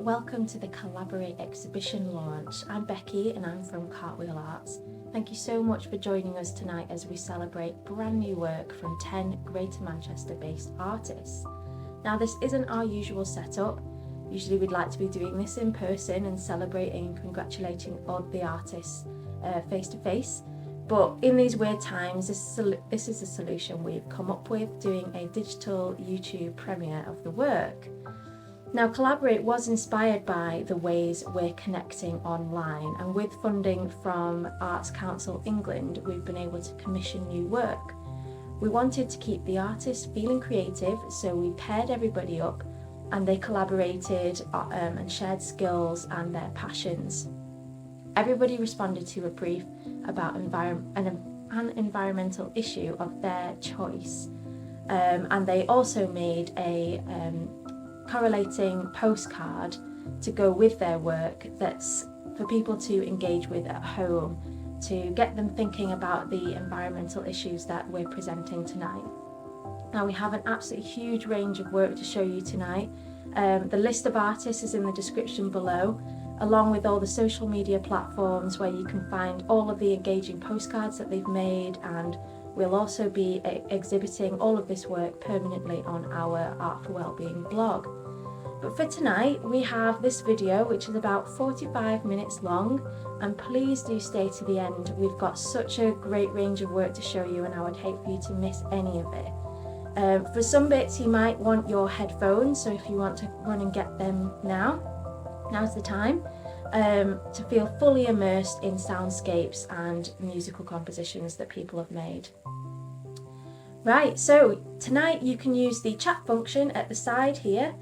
welcome to the Collaborate exhibition launch. I'm Becky and I'm from Cartwheel Arts. Thank you so much for joining us tonight as we celebrate brand new work from 10 Greater Manchester based artists. Now this isn't our usual setup. Usually we'd like to be doing this in person and celebrating and congratulating all the artists face to face. But in these weird times, this is a solution we've come up with, doing a digital YouTube premiere of the work. Now, Collaborate was inspired by the ways we're connecting online, and with funding from Arts Council England, we've been able to commission new work. We wanted to keep the artists feeling creative, so we paired everybody up and they collaborated and shared skills and their passions. Everybody responded to a brief about an environmental issue of their choice, and they also made a correlating postcard to go with their work that's for people to engage with at home, to get them thinking about the environmental issues that we're presenting tonight. Now we have an absolutely huge range of work to show you tonight. The list of artists is in the description below, along with all the social media platforms where you can find all of the engaging postcards that they've made, and we'll also be exhibiting all of this work permanently on our Art for Wellbeing blog. But for tonight, we have this video which is about 45 minutes long, and please do stay to the end. We've got such a great range of work to show you, and I would hate for you to miss any of it. For some bits you might want your headphones, so if you want to run and get them now's the time, to feel fully immersed in soundscapes and musical compositions that people have made. Right, so tonight you can use the chat function at the side here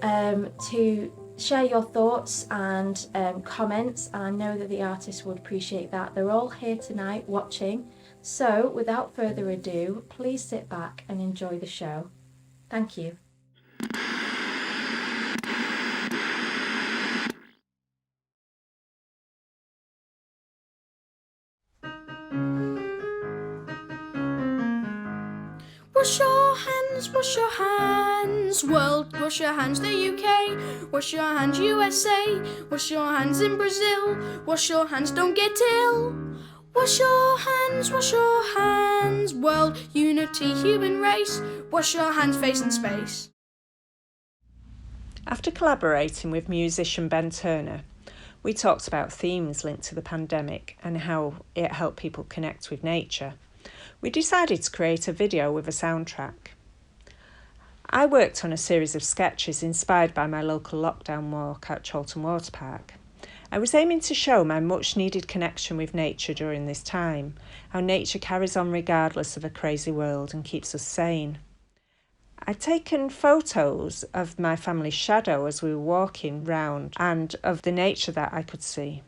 to share your thoughts and comments, and I know that the artists would appreciate that. They're all here tonight watching, so without further ado, please sit back and enjoy the show. Thank you. Wash your hands, world, wash your hands, the UK, wash your hands, USA, wash your hands in Brazil, wash your hands, don't get ill. Wash your hands, world, unity, human race, wash your hands, face in space. After collaborating with musician Ben Turner, we talked about themes linked to the pandemic and how it helped people connect with nature. We decided to create a video with a soundtrack. I worked on a series of sketches inspired by my local lockdown walk at Chalton Water Park. I was aiming to show my much needed connection with nature during this time, how nature carries on regardless of a crazy world and keeps us sane. I'd taken photos of my family's shadow as we were walking round and of the nature that I could see.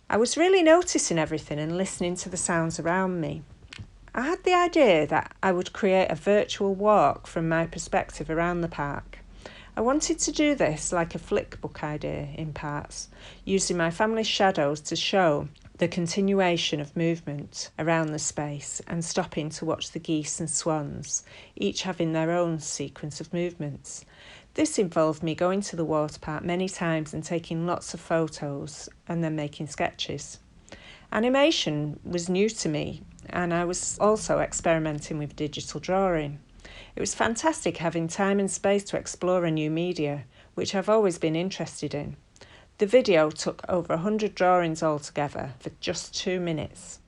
I was really noticing everything and listening to the sounds around me. I had the idea that I would create a virtual walk from my perspective around the park. I wanted to do this like a flickbook idea in parts, using my family's shadows to show the continuation of movement around the space and stopping to watch the geese and swans, each having their own sequence of movements. This involved me going to the water park many times and taking lots of photos and then making sketches. Animation was new to me, and I was also experimenting with digital drawing. It was fantastic having time and space to explore a new media, which I've always been interested in. The video took over 100 drawings altogether for just 2 minutes.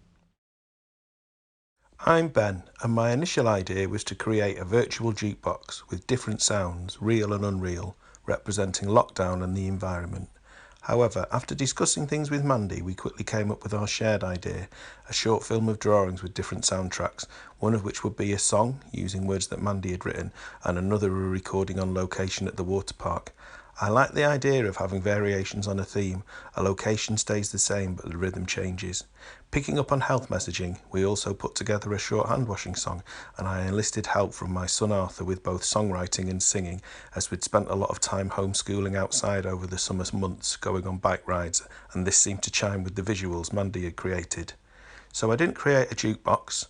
I'm Ben, and my initial idea was to create a virtual jukebox with different sounds, real and unreal, representing lockdown and the environment. However, after discussing things with Mandy, we quickly came up with our shared idea, a short film of drawings with different soundtracks, one of which would be a song, using words that Mandy had written, and another a recording on location at the water park. I like the idea of having variations on a theme. A location stays the same, but the rhythm changes. Picking up on health messaging, we also put together a short hand washing song, and I enlisted help from my son Arthur with both songwriting and singing, as we'd spent a lot of time homeschooling outside over the summer months, going on bike rides, and this seemed to chime with the visuals Mandy had created. So I didn't create a jukebox.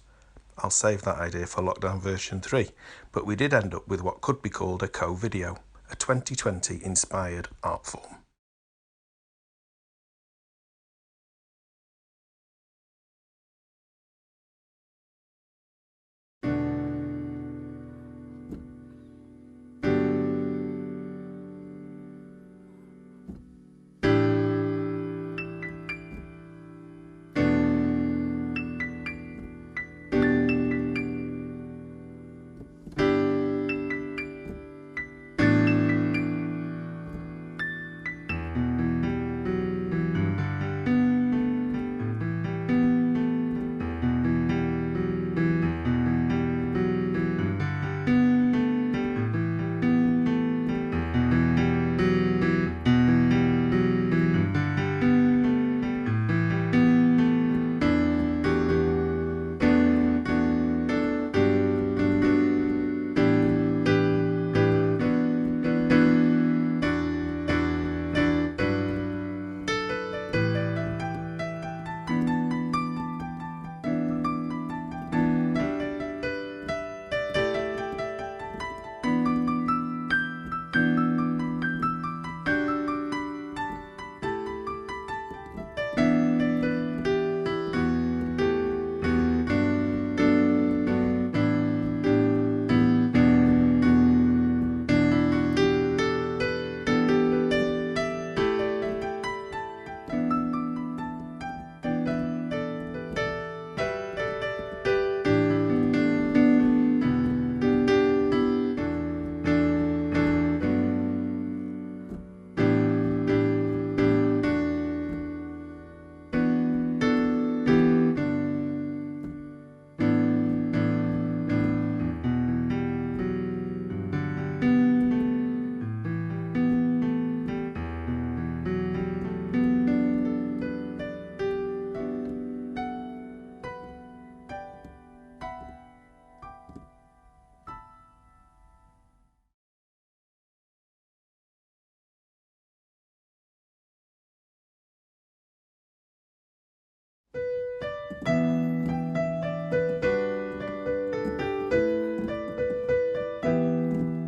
I'll save that idea for lockdown version 3, but we did end up with what could be called a co-video. a 2020 inspired art form.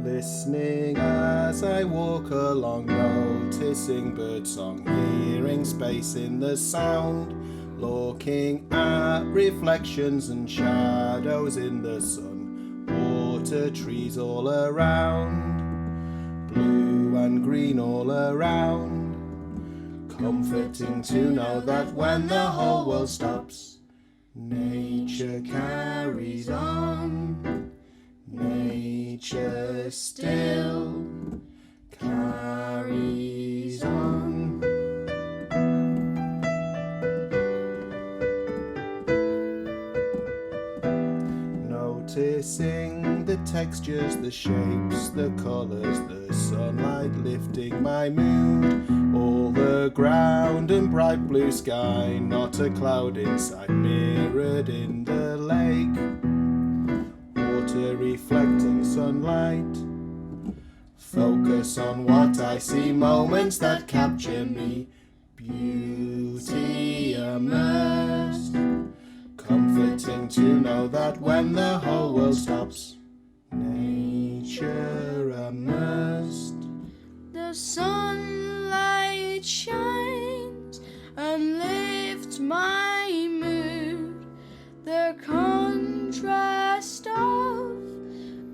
Listening as I walk along, noticing birdsong, hearing space in the sound, looking at reflections and shadows in the sun, water, trees all around, blue and green all around, comforting to know that when the whole world stops, nature carries on. Nature still carries on. Noticing the textures, the shapes, the colours, the sunlight lifting my mood. All the ground and bright blue sky, not a cloud inside, mirrored in the lake. Water reflecting sunlight. Focus on what I see, moments that capture me. Beauty immersed. Comforting to know that when the whole world stops, nature immersed. The sunlight shines and lifts my mood. The contrast of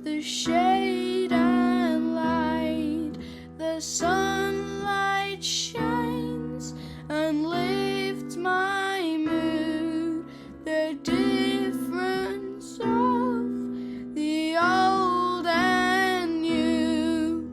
the shade and light. The sunlight shines and lifts my mood. The difference of the old and new.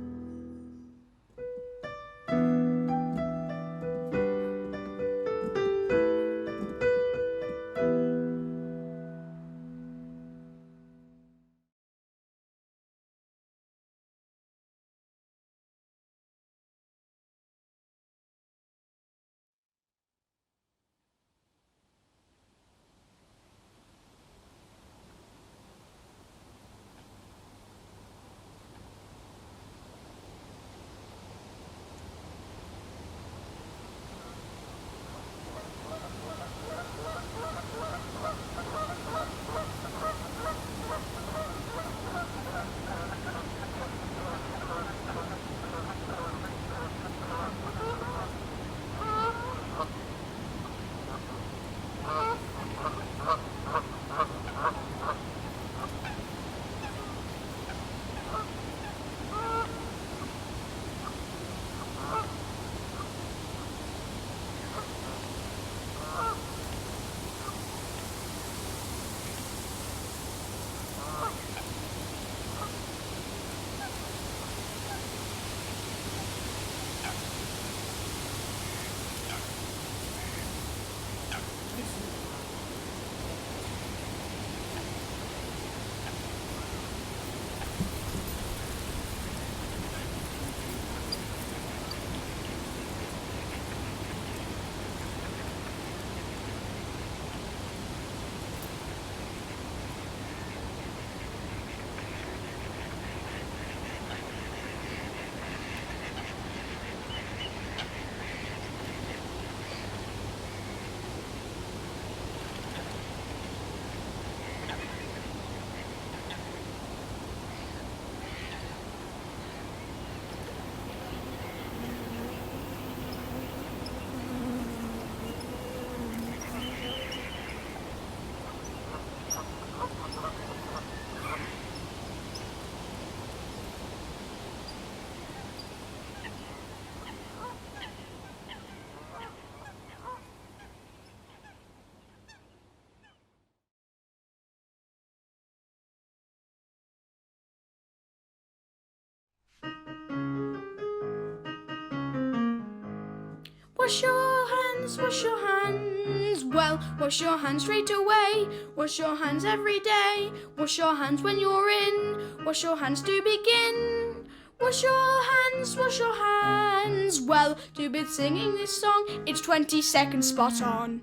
Wash your hands, wash your hands. Well, wash your hands straight away. Wash your hands every day. Wash your hands when you're in. Wash your hands to begin. Wash your hands, wash your hands. Well, to be singing this song, it's 20 seconds spot on.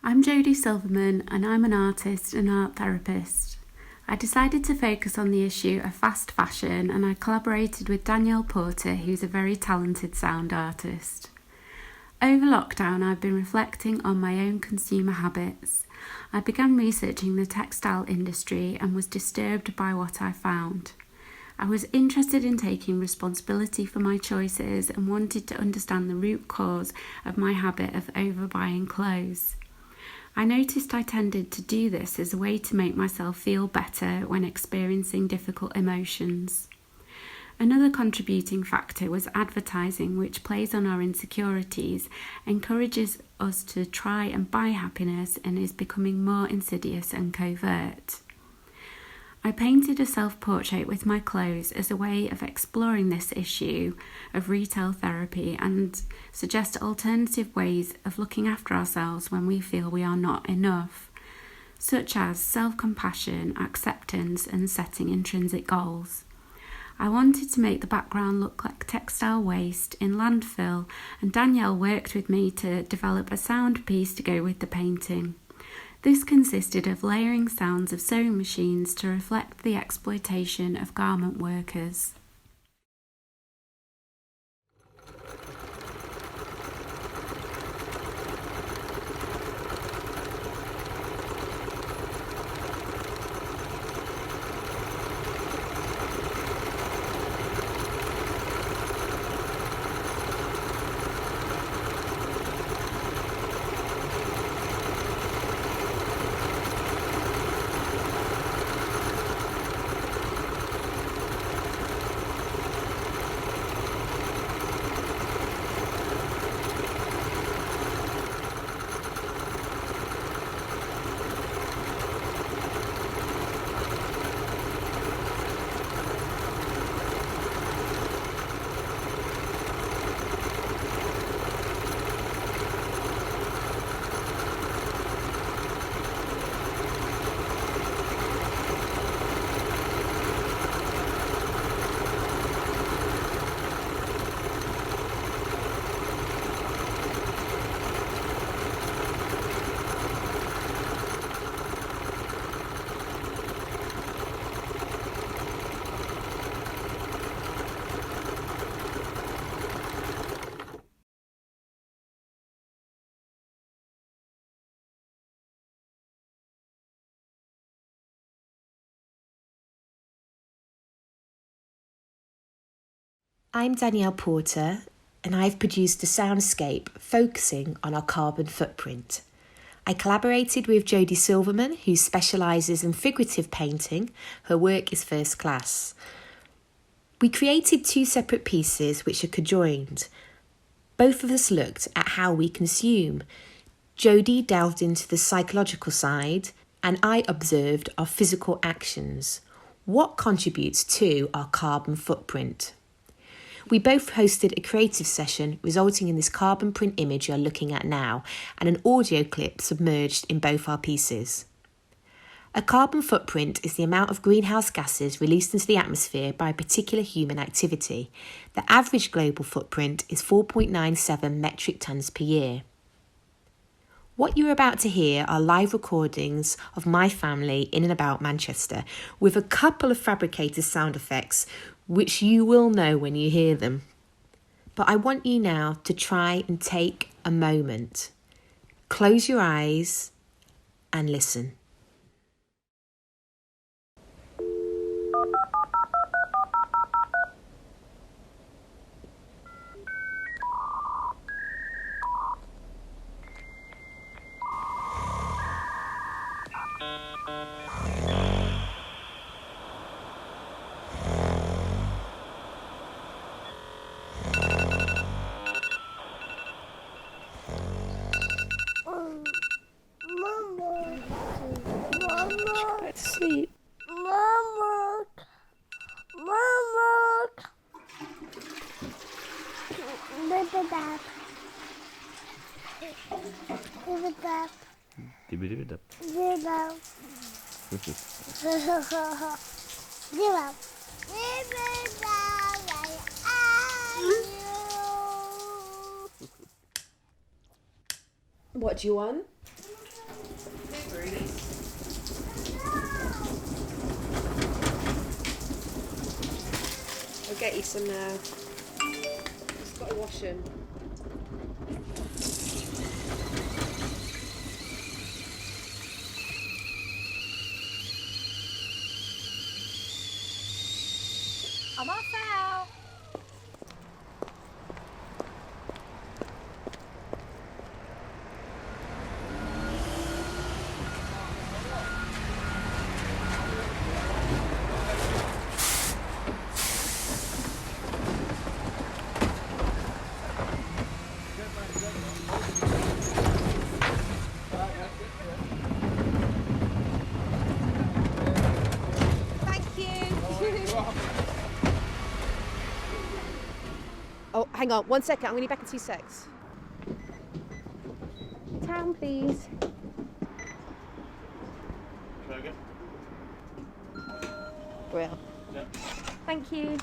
I'm Jodie Silverman and I'm an artist and art therapist. I decided to focus on the issue of fast fashion and I collaborated with Danielle Porter, who's a very talented sound artist. Over lockdown, I've been reflecting on my own consumer habits. I began researching the textile industry and was disturbed by what I found. I was interested in taking responsibility for my choices and wanted to understand the root cause of my habit of overbuying clothes. I noticed I tended to do this as a way to make myself feel better when experiencing difficult emotions. Another contributing factor was advertising, which plays on our insecurities, encourages us to try and buy happiness, and is becoming more insidious and covert. I painted a self-portrait with my clothes as a way of exploring this issue of retail therapy and suggest alternative ways of looking after ourselves when we feel we are not enough, such as self-compassion, acceptance, and setting intrinsic goals. I wanted to make the background look like textile waste in landfill, and Danielle worked with me to develop a sound piece to go with the painting. This consisted of layering sounds of sewing machines to reflect the exploitation of garment workers. I'm Danielle Porter, and I've produced a soundscape focusing on our carbon footprint. I collaborated with Jodie Silverman, who specialises in figurative painting. Her work is first class. We created two separate pieces which are conjoined. Both of us looked at how we consume. Jodie delved into the psychological side, and I observed our physical actions. What contributes to our carbon footprint? We both hosted a creative session resulting in this carbon print image you're looking at now and an audio clip submerged in both our pieces. A carbon footprint is the amount of greenhouse gases released into the atmosphere by a particular human activity. The average global footprint is 4.97 metric tonnes per year. What you're about to hear are live recordings of my family in and about Manchester with a couple of fabricated sound effects which you will know when you hear them. But I want you now to try and take a moment. Close your eyes and listen. Sleep. Dibbidi-dib. Zero. Zero. What do you want? I'll get you some now. Just got to wash them. I'm off out. Oh, hang on, 1 second. I'm going to be back in 2 secs. Town, please. Well. Yeah. Thank you.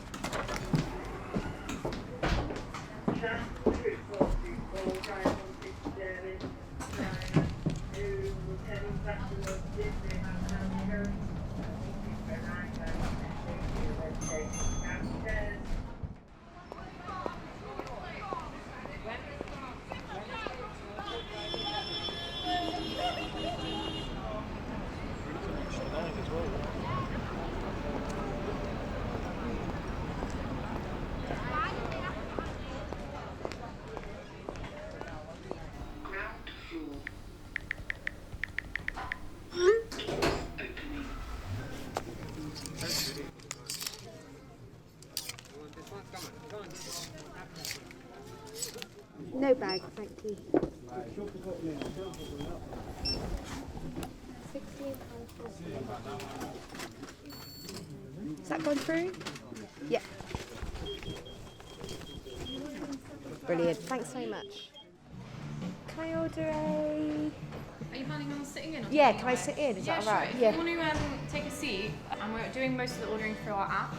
No bag, thank you. Is that gone through? Yeah. Brilliant, thanks so much. Can I order a... Are you planning on sitting in? Or Yeah, taking can I away? sit in? Is Yeah, that all right? sure. Yeah. If you want to take a seat, and we're doing most of the ordering through our app.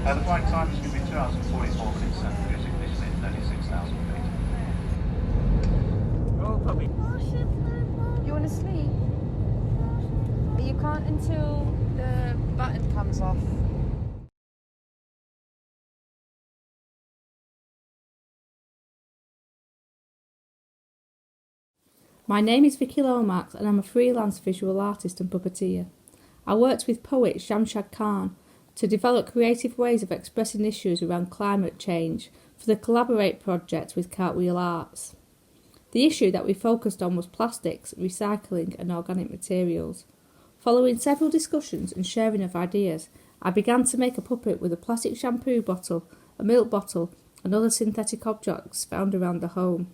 The flight time is going to be 2 hours and 44 minutes and music is at 36,000 feet. Oh, puppy. You want to sleep? You can't until the button comes off. My name is Vicky Lomax and I'm a freelance visual artist and puppeteer. I worked with poet Shamshad Khan to develop creative ways of expressing issues around climate change for the Collaborate project with Cartwheel Arts. The issue that we focused on was plastics, recycling and organic materials. Following several discussions and sharing of ideas, I began to make a puppet with a plastic shampoo bottle, a milk bottle and other synthetic objects found around the home.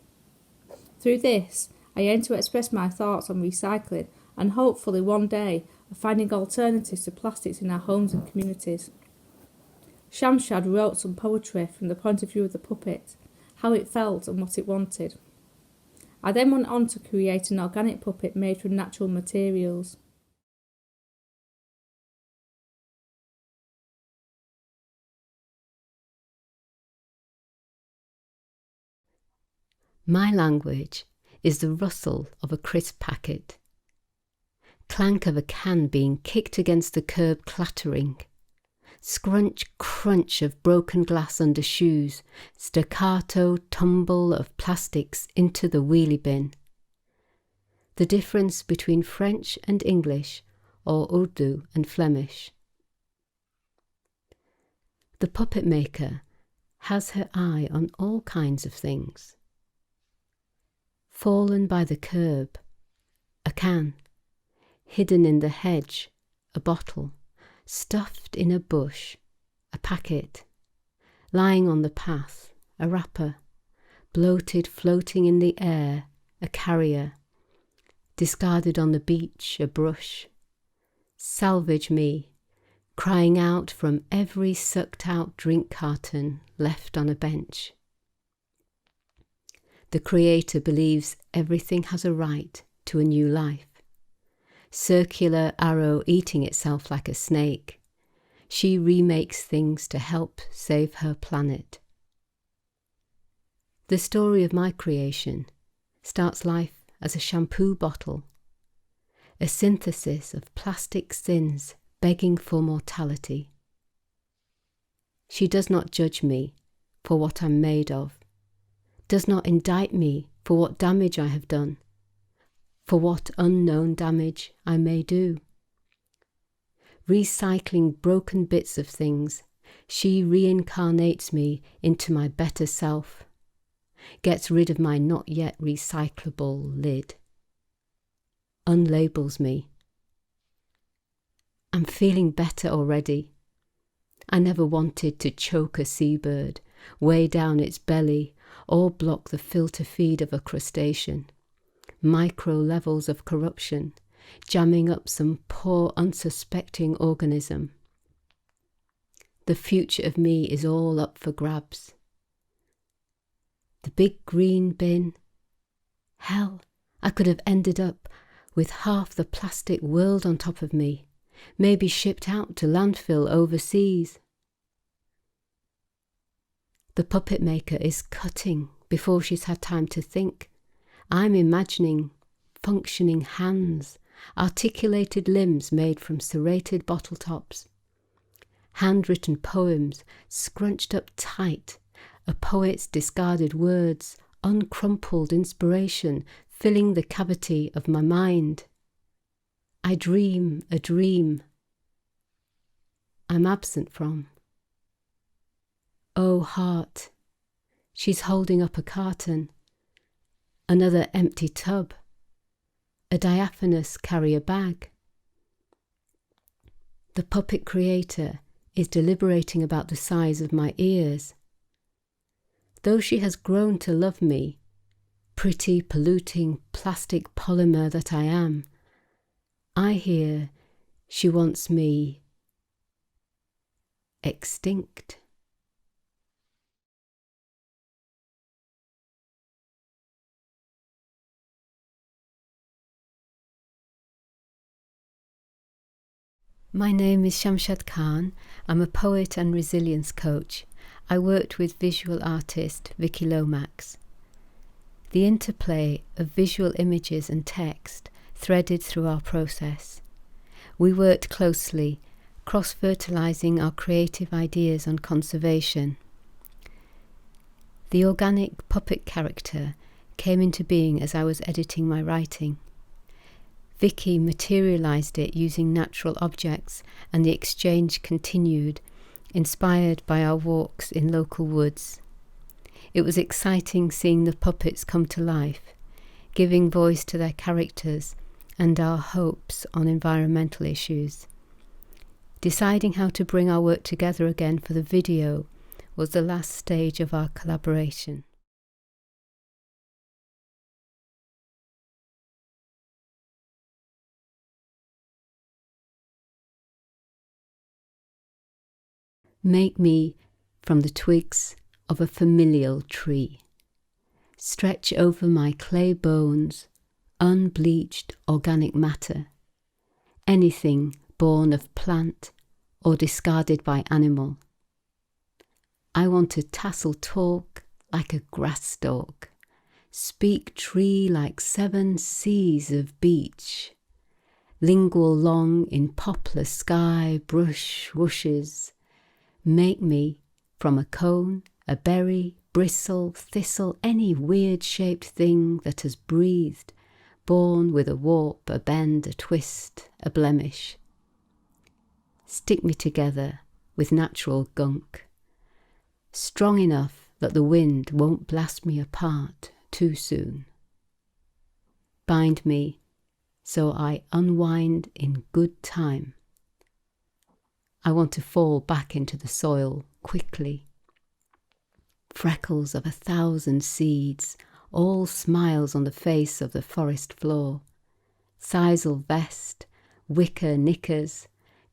Through this, I aim to express my thoughts on recycling and hopefully one day of finding alternatives to plastics in our homes and communities. Shamshad wrote some poetry from the point of view of the puppet, how it felt and what it wanted. I then went on to create an organic puppet made from natural materials. My language is the rustle of a crisp packet, clank of a can being kicked against the curb clattering, scrunch crunch of broken glass under shoes, staccato tumble of plastics into the wheelie bin. The difference between French and English, or Urdu and Flemish. The puppet maker has her eye on all kinds of things. Fallen by the curb, a can, hidden in the hedge, a bottle, stuffed in a bush, a packet, lying on the path, a wrapper, bloated floating in the air, a carrier, discarded on the beach, a brush. Salvage me, crying out from every sucked out drink carton left on a bench. The creator believes everything has a right to a new life. Circular arrow eating itself like a snake. She remakes things to help save her planet. The story of my creation starts life as a shampoo bottle, a synthesis of plastic sins begging for mortality. She does not judge me for what I'm made of, does not indict me for what damage I have done, for what unknown damage I may do. Recycling broken bits of things, she reincarnates me into my better self, gets rid of my not yet recyclable lid, unlabels me. I'm feeling better already. I never wanted to choke a seabird, weigh down its belly, or block the filter feed of a crustacean. Micro levels of corruption, jamming up some poor unsuspecting organism. The future of me is all up for grabs. The big green bin. Hell, I could have ended up with half the plastic world on top of me, maybe shipped out to landfill overseas. The puppet maker is cutting before she's had time to think. I'm imagining functioning hands, articulated limbs made from serrated bottle tops, handwritten poems scrunched up tight, a poet's discarded words, uncrumpled inspiration filling the cavity of my mind. I dream a dream I'm absent from. Oh heart, she's holding up a carton, another empty tub, a diaphanous carrier bag. The puppet creator is deliberating about the size of my ears. Though she has grown to love me, pretty polluting plastic polymer that I am, I hear she wants me extinct. My name is Shamshad Khan. I'm a poet and resilience coach. I worked with visual artist Vicky Lomax. The interplay of visual images and text threaded through our process. We worked closely, cross-fertilising our creative ideas on conservation. The organic puppet character came into being as I was editing my writing. Vicky materialised it using natural objects, and the exchange continued, inspired by our walks in local woods. It was exciting seeing the puppets come to life, giving voice to their characters and our hopes on environmental issues. Deciding how to bring our work together again for the video was the last stage of our collaboration. Make me from the twigs of a familial tree. Stretch over my clay bones unbleached organic matter, anything born of plant or discarded by animal. I want to tassel talk like a grass stalk, speak tree like 7 seas of beach, lingual long in poplar sky brush whooshes. Make me from a cone, a berry, bristle, thistle, any weird-shaped thing that has breathed, born with a warp, a bend, a twist, a blemish. Stick me together with natural gunk, strong enough that the wind won't blast me apart too soon. Bind me so I unwind in good time. I want to fall back into the soil quickly. Freckles of 1,000 seeds, all smiles on the face of the forest floor. Sisal vest, wicker knickers,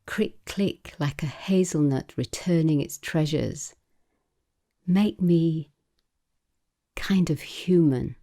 crick-click like a hazelnut returning its treasures. Make me kind of human.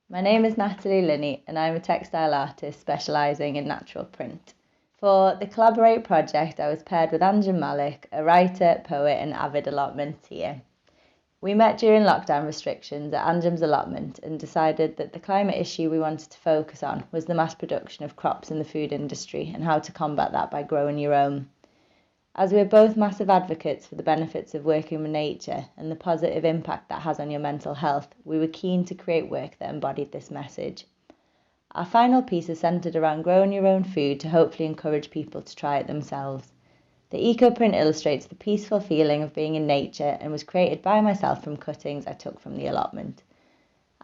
My name is Natalie Linney and I'm a textile artist specialising in natural print. For the Collaborate project, I was paired with Anjum Malik, a writer, poet and avid allotmenteer. We met during lockdown restrictions at Anjum's allotment and decided that the climate issue we wanted to focus on was the mass production of crops in the food industry and how to combat that by growing your own. As we're both massive advocates for the benefits of working with nature and the positive impact that has on your mental health, we were keen to create work that embodied this message. Our final piece is centred around growing your own food to hopefully encourage people to try it themselves. The eco-print illustrates the peaceful feeling of being in nature and was created by myself from cuttings I took from the allotment.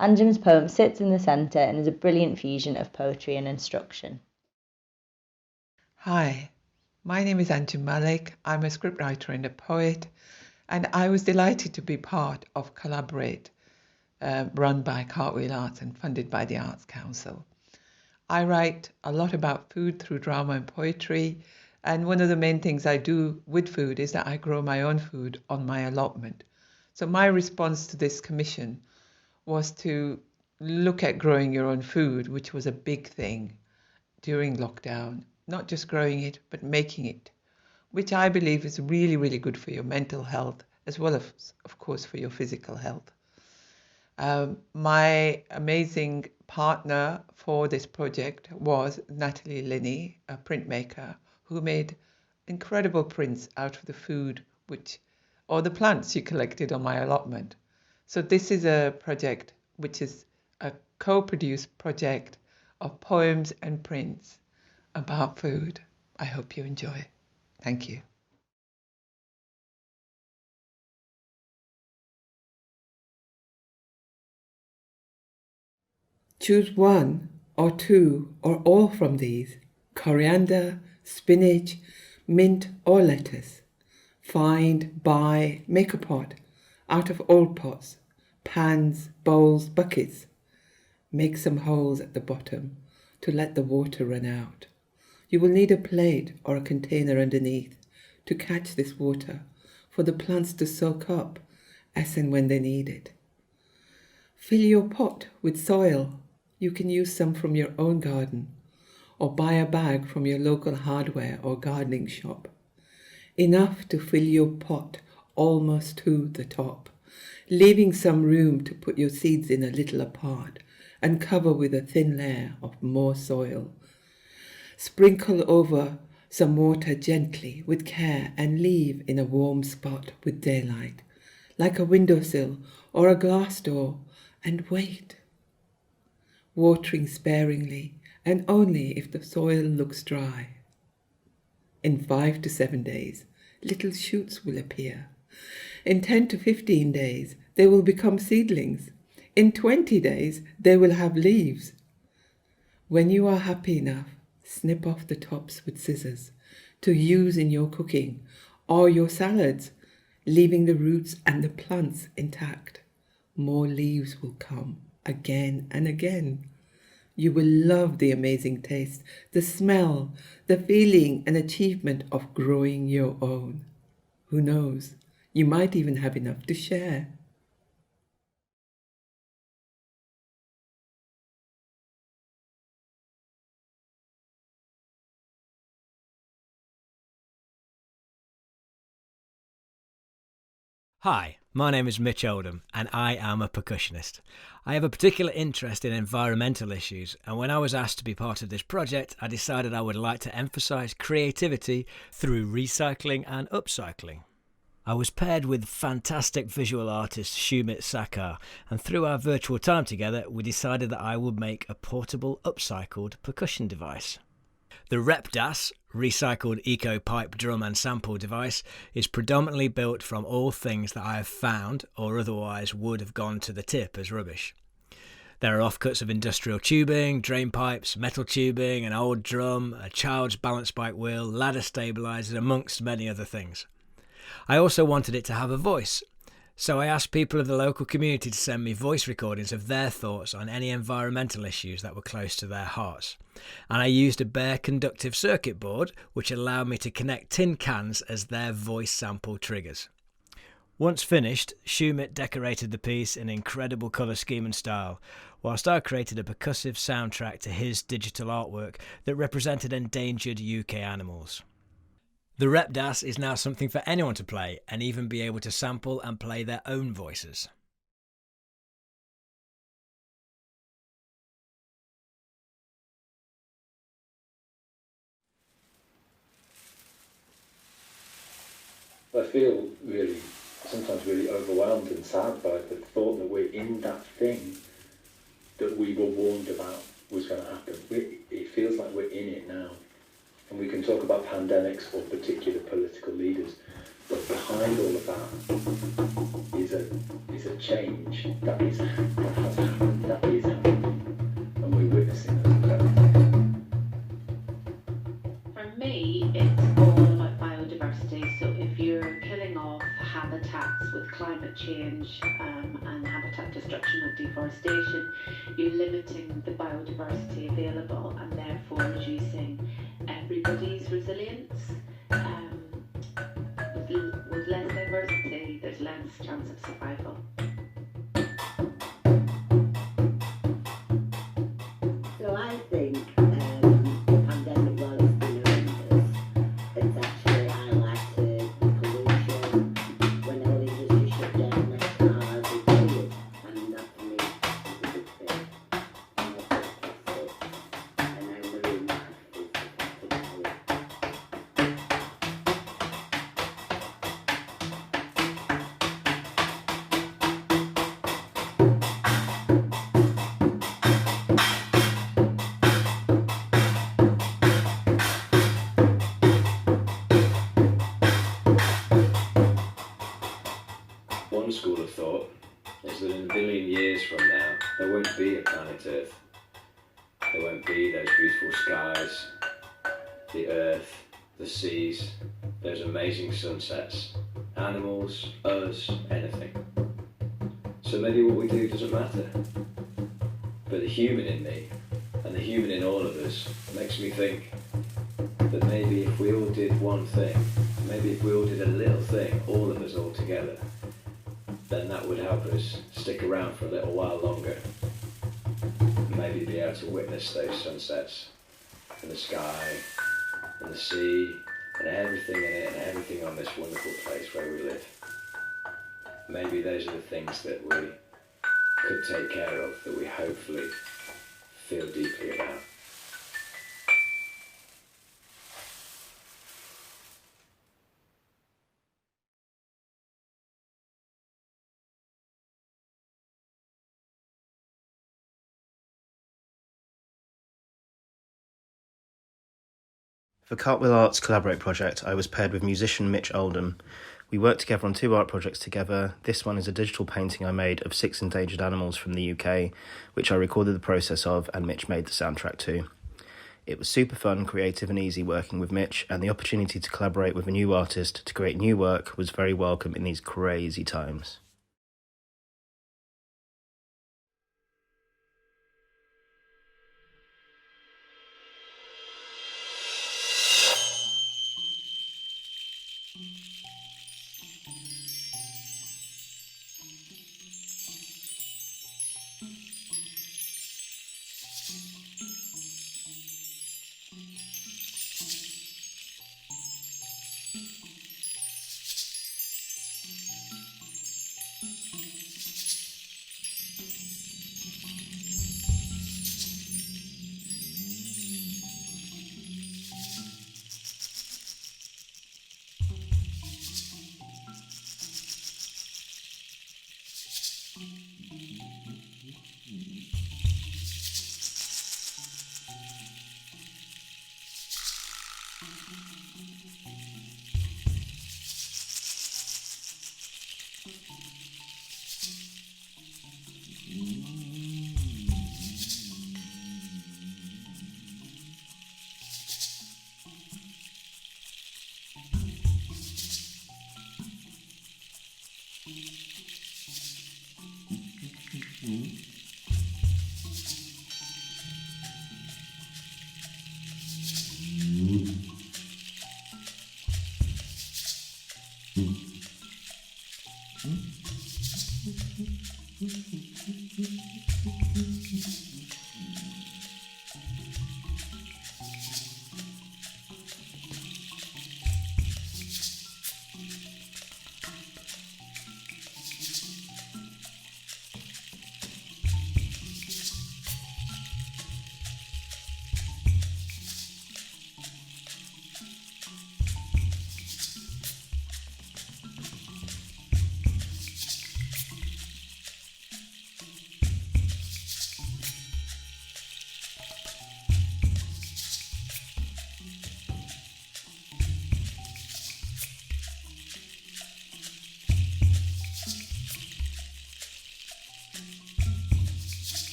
Anjum's poem sits in the centre and is a brilliant fusion of poetry and instruction. Hi. My name is Anjum Malik. I'm a scriptwriter and a poet, and I was delighted to be part of Collaborate, run by Cartwheel Arts and funded by the Arts Council. I write a lot about food through drama and poetry, and one of the main things I do with food is that I grow my own food on my allotment. So my response to this commission was to look at growing your own food, which was a big thing during lockdown. Not just growing it, but making it, which I believe is really, really good for your mental health, as well as, of course, for your physical health. My amazing partner for this project was Natalie Linney, a printmaker, who made incredible prints out of the food or the plants she collected on my allotment. So this is a project which is a co-produced project of poems and prints about food. I hope you enjoy. Thank you. Choose one or two or all from these: coriander, spinach, mint or lettuce. Find, buy, make a pot out of old pots, pans, bowls, buckets. Make some holes at the bottom to let the water run out. You will need a plate or a container underneath to catch this water for the plants to soak up as and when they need it. Fill your pot with soil. You can use some from your own garden or buy a bag from your local hardware or gardening shop. Enough to fill your pot almost to the top, leaving some room to put your seeds in a little apart and cover with a thin layer of more soil. Sprinkle over some water gently with care and leave in a warm spot with daylight, like a windowsill or a glass door, and wait. Watering sparingly and only if the soil looks dry. In 5 to 7 days, little shoots will appear. In 10 to 15 days, they will become seedlings. In 20 days, they will have leaves. When you are happy enough, snip off the tops with scissors to use in your cooking or your salads, leaving the roots and the plants intact. More leaves will come again and again. You will love the amazing taste, the smell, the feeling and achievement of growing your own. Who knows, you might even have enough to share. Hi, my name is Mitch Oldham and I am a percussionist. I have a particular interest in environmental issues, and when I was asked to be part of this project, I decided I would like to emphasise creativity through recycling and upcycling. I was paired with fantastic visual artist Sumit Sarkar, and through our virtual time together we decided that I would make a portable upcycled percussion device. The RepDAS, recycled eco pipe drum and sample device, is predominantly built from all things that I have found or otherwise would have gone to the tip as rubbish. There are offcuts of industrial tubing, drain pipes, metal tubing, an old drum, a child's balance bike wheel, ladder stabilisers, amongst many other things. I also wanted it to have a voice, so I asked people of the local community to send me voice recordings of their thoughts on any environmental issues that were close to their hearts. And I used a bare conductive circuit board which allowed me to connect tin cans as their voice sample triggers. Once finished, Sumit decorated the piece in incredible colour scheme and style, whilst I created a percussive soundtrack to his digital artwork that represented endangered UK animals. The RepDAS is now something for anyone to play and even be able to sample and play their own voices. I feel sometimes really overwhelmed and sad by the thought that we're in that thing that we were warned about was going to happen. It feels like we're in it now. And we can talk about pandemics or particular political leaders, but behind all of that is a change that has happened, that is happening, and we're witnessing that. For me, it's all about biodiversity. So if you're killing off habitats with climate change and habitat destruction and deforestation, you're limiting the biodiversity available and therefore reducing everybody's resilience. With less diversity, there's less chance of survival. So I think the pandemic, while it's been horrendous, it's actually highlighted the pollution when all the industry shut down, the cars, the period, and that for me is a big thing. And also plastics, and now marine life is affected by it. One school of thought is that in a billion years from now, there won't be a planet Earth. There won't be those beautiful skies, the earth, the seas, those amazing sunsets, animals, us, anything. So maybe what we do doesn't matter. But the human in me, and the human in all of us, makes me think that maybe if we all did one thing, maybe if we all did a little thing, all of us all together, then that would help us stick around for a little while longer. Maybe be able to witness those sunsets, and the sky, and the sea, and everything in it, and everything on this wonderful place where we live. Maybe those are the things that we could take care of, that we hopefully feel deeply about. For Cartwheel Arts Collaborate project, I was paired with musician Mitch Oldham. We worked together on 2 art projects together. This one is a digital painting I made of 6 endangered animals from the UK, which I recorded the process of and Mitch made the soundtrack to. It was super fun, creative and easy working with Mitch, and the opportunity to collaborate with a new artist to create new work was very welcome in these crazy times.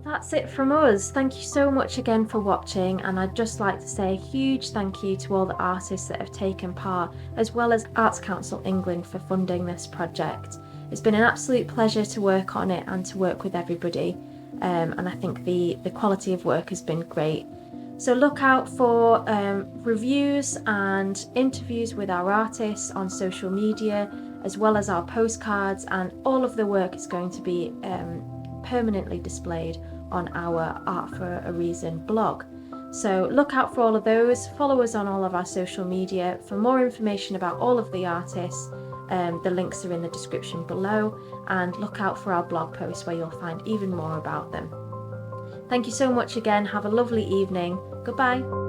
That's it from us. Thank you so much again for watching, and I'd just like to say a huge thank you to all the artists that have taken part, as well as Arts Council England for funding this project. It's been an absolute pleasure to work on it and to work with everybody, and I think the quality of work has been great. So look out for reviews and interviews with our artists on social media, as well as our postcards, and all of the work is going to be permanently displayed on our Art for a Reason blog. So look out for all of those. Follow us on all of our social media for more information about all of the artists. The links are in the description below, and look out for our blog posts where you'll find even more about them. Thank you so much again. Have a lovely evening. Goodbye.